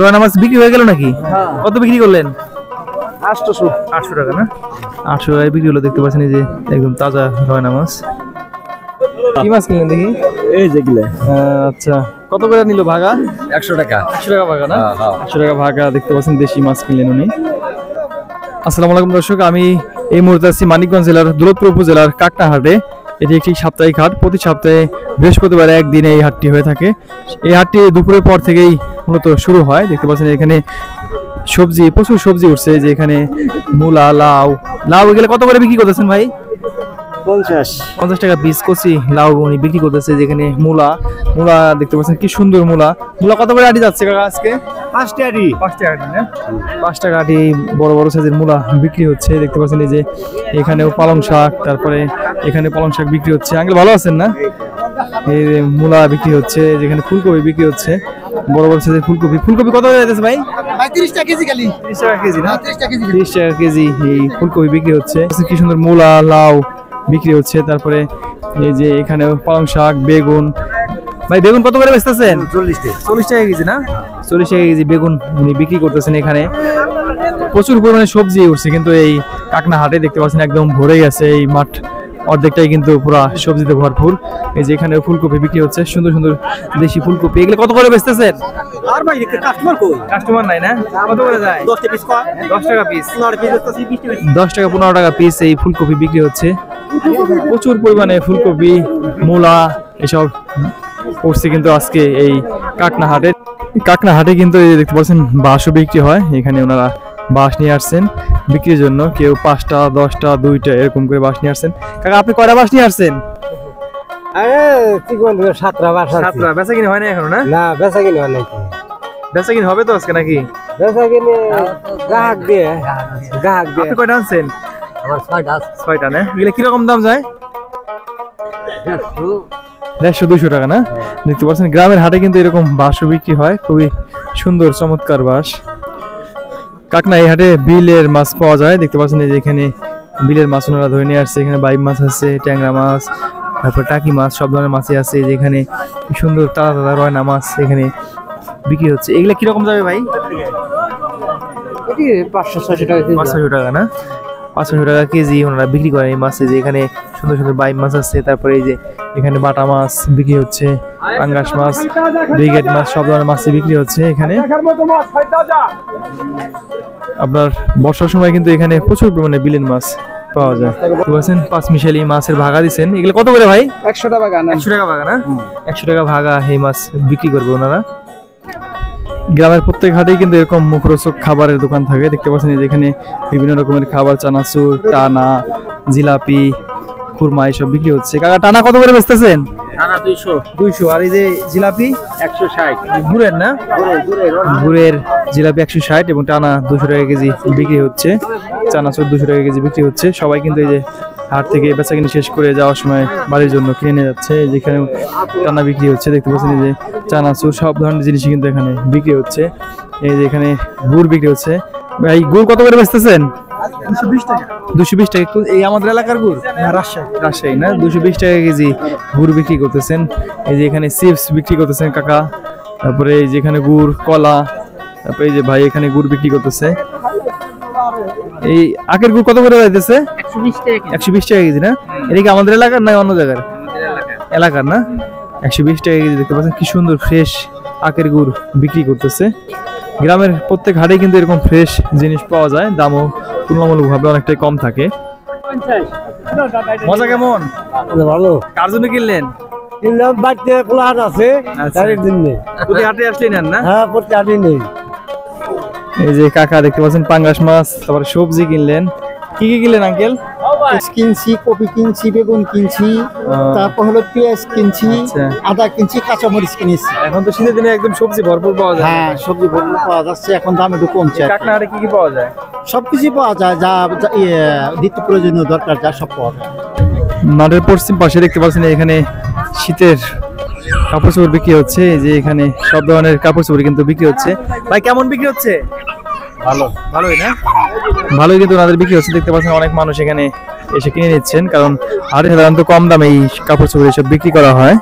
রয়না মাছ বিক্রি হয়ে গেল নাকি? কত বিক্রি করলেন? 800 টাকা না? 800 টাকায় বিক্রি হলো। দেখতে পাচ্ছেন এই যে একদম তাজা রয়না মাছ। কি মাছ কিনলেন দেখি? এই যে গিলে। আচ্ছা, কত করে নিল ভাগা? 100 টাকা। 100 টাকা ভাগা না? 100 টাকা ভাগা। দেখতে পাচ্ছেন দেশি মাছ কিনলেন উনি। আসসালামু আলাইকুম দর্শক, আমি এই মুহূর্তে আছি মানিকগঞ্জ জেলার দৌলতপুর উপজেলার কাকনা হাটে। এটি একটি সাপ্তাহিক হাট। প্রতি সপ্তাহে বৃহস্পতিবার একদিনে এই হাটটি হয়ে থাকে। এই হাটটি দুপুরের পর থেকেই মূলত শুরু হয়। দেখতে পাচ্ছেন এখানে সবজি, প্রচুর সবজি উঠছে। যে এখানে মূলা, লাউ এগুলো কত করে বিক্রি করতেছেন ভাই? 50 টাকা পিস কচি লাউ উনি বিক্রি করতেছে। যেখানে মূলা দেখতে পাচ্ছেন কি সুন্দর মূলা কত করে আটি যাচ্ছে কাকা আজকে? 5 টাকা না? 5 টাকা আটি বড় বড় সাইজের মূলা বিক্রি হচ্ছে। দেখতে পাচ্ছেন এই যে এখানেও পালং শাক, তারপরে এখানে পালং শাক বিক্রি হচ্ছে। আঙ্কেল ভালো আছেন না? এই মূলা বিক্রি হচ্ছে। যেখানে ফুলকপি বিক্রি হচ্ছে, বড় বড় সাইজের ফুলকপি কত করে যাচ্ছে ভাই? 30 টাকা কেজি খালি। 30 টাকা কেজি না? 30 টাকা কেজি। 30 টাকা কেজি এই ফুলকপি বিক্রি হচ্ছে। কি সুন্দর মূলা, লাউ বিক্রি হচ্ছে। তারপরে এই যে এখানে পালং শাক, বেগুন। ভাই বেগুন কত করে বেচতেছেন? 40 টাকা কেজি না? 40 টাকা কেজি বেগুন উনি বিক্রি করতেছেন। এখানে প্রচুর পরিমাণে সবজি উঠছে কিন্তু এই কাকনা হাটে। দেখতে পাচ্ছেন একদম ভরে গেছে এই মাঠ, অর্ধেকটাই কিন্তু পুরা সবজিতে ভরপুর। এই যে এখানে ফুলকপি বিক্রি হচ্ছে, সুন্দর সুন্দর দেশি ফুলকপি। এগুলো কত করে বেচতেছেন? আর ভাই কাস্টমার নাই না? কত করে যায়? 10 টাকা পিস। 10 টাকা পিস। 10 টাকা 15 টাকা পিস এই ফুলকপি বিক্রি হচ্ছে। প্রচুর পরিমাণে ফুলকপি, মূলা এসব করছে কিন্তু আজকে এই কাকনা হাটে কিন্তু এই দেখতে পাচ্ছেন বাঁশও বিক্রি হয়। এখানে ওনারা বাঁশ নিয়ে আসছেন বিক্রির জন্য। কেউ 5টা, 10টা, 2টা এরকম করে বাঁশ নিয়ে আসছেন। কাকা আপনি কয়টা বাঁশ নিয়ে আসছেন? সাতটা বেচা কিনে হয় না এখনো না? না, বেচা কিনে হয় নাই। বেচা কিনে হবে তো আজকে নাকি? বেচা কিনে গ্রাহক দিয়ে। আপনি কয়টা আনছেন? আমার 6টা না? এগুলো কিরকম দাম যায়? 150-200 টাকা না? দেখতে পাচ্ছেন গ্রামের হাটে কিন্তু এরকম বাঁশও বিক্রি হয়। খুবই সুন্দর চমৎকার বাঁশ। কাকনা এই হাটে বিলের মাছ পাওয়া যায়। দেখতে পাচ্ছেন এই যে এখানে বিলের মাছ ওনারা ধরে নিয়ে আসছে। এখানে বাইম মাছ আছে, ট্যাংরা মাছ, তারপর টাকি মাছ, সব ধরনের মাছই আছে। যেখানে সুন্দর তাজা রয়না মাছ এখানে বিক্রি হচ্ছে। এগুলা কিরকম যাবে ভাই? 500-600 টাকা। 500 টাকা না? 500 টাকা কেজি ওনারা বিক্রি করেন এই মাছে। যে এখানে সুন্দর সুন্দর বাইম মাছ আছে। তারপরে এই যে এখানে বাটা মাছ বিক্রি হচ্ছে, পাঙ্গাস মাছ, ব্রিগেড মাছ, সব ধরনের মাছ বিক্রি হচ্ছে এখানে। আপনার বর্ষার সময় কিন্তু এখানে প্রচুর পরিমাণে বিলের মাছ পাওয়া যায়। বুঝছেন 5 মিশালি মাছের ভাগা দিচ্ছেন। এগুলো কত করে ভাই? 100 টাকা ভাগা না? 100 টাকা ভাগা না? 100 টাকা ভাগা এই মাছ বিক্রি করবে ওনারা। গ্রামের প্রত্যেক হাটেই কিন্তু এরকম মুখরোচক খাবারের দোকান থাকে। দেখতে পাচ্ছেন যেখানে বিভিন্ন রকমের খাবার, চানাচুর, টানা, জিলাপি, খুরমা এসব বিক্রি হচ্ছে। কাকা টানা কত করে বেচতেছেন? টানা 200। আর এই যে জিলাপি 160। গুড়ের না? গুড়ের জিলাপি 160 এবং টানা 200 টাকা কেজি বিক্রি হচ্ছে। চানাচুর 200 টাকা কেজি বিক্রি হচ্ছে। সবাই কিন্তু এই যে হাট থেকে বেচা কিনে শেষ করে যাওয়ার সময় বাড়ির জন্য কিনে নিয়ে যাচ্ছে। যেখানে টানা বিক্রি হচ্ছে। দেখতে পাচ্ছেন এই যে চানাচুর, সব ধরনের জিনিসই কিন্তু এখানে বিক্রি হচ্ছে। এই যে এখানে গুড় বিক্রি হচ্ছে। ভাই গুড় কত করে বেচতেছেন? 220 টাকা। এই আমাদের এলাকার গুড়? রাজশাহী না? 220 টাকা কেজি গুড় বিক্রি করতেছেন। এই যে এখানে চিপস বিক্রি করতেছেন কাকা। তারপরে এই যে এখানে গুড়, কলা, তারপরে এই যে ভাই এখানে গুড় বিক্রি করতেছে। এই আখের গুড় কত করে যাইতেছে? 120 টাকা কেজি না? এটা কি আমাদের এলাকার না অন্য জায়গার? এলাকার না? 120 টাকা কেজি। দেখতে পাচ্ছেন কি সুন্দর ফ্রেশ আখের গুড় বিক্রি করতেছে। গ্রামের প্রত্যেক হাটে কিন্তু এরকম ফ্রেশ জিনিস পাওয়া যায়। দামও তুলনামূলকভাবে অনেকটাই কম থাকে। মজা কেমন? ভালো। কার জন্য কিনলেন? কিনলাম বাড়িতে খোলা হাট আছে, তার জন্য। প্রতি হাটে আসলেন না? হ্যাঁ, প্রতি হাটে নেই। এই যে কাকা দেখতে পাচ্ছেন পাঙ্গাস মাছ, তারপরে সবজি কিনলেন। কি কি কিনলেন আঙ্কেল? কিনছি, কপি কিনছি, বেগুন কিনছি, তারপর হলো পেঁয়াজ কিনছি, আদা কিনছি, কাঁচামরিচ কিনেছি। এখন তো শীতের দিনে একদম সবজি ভরপুর পাওয়া যায়। হ্যাঁ, সবজি ভরপুর পাওয়া যাচ্ছে। এখন দাম একটু কমছে। কাকনা হাটে কি কি পাওয়া যায়? সবকিছু পাওয়া যায়, যা নিত্য প্রয়োজনীয় দরকার যা সব পাওয়া যায়। মাঠের পশ্চিম পাশে দেখতে পাচ্ছেন এখানে শীতের কাপড় চোপড় বিক্রি হচ্ছে। এই যে এখানে সব ধরনের কাপড় চোপড় কিন্তু বিক্রি হচ্ছে। ভাই কেমন বিক্রি হচ্ছে? ভালোই না? ভালোই কিন্তু ওনাদের বিক্রি হচ্ছে। দেখতে পাচ্ছেন অনেক মানুষ এখানে এসে কিনে নিচ্ছেন, কারণ হাটে সাধারণত কম দামে এই কাপড় চোপড় এসব বিক্রি করা হয়।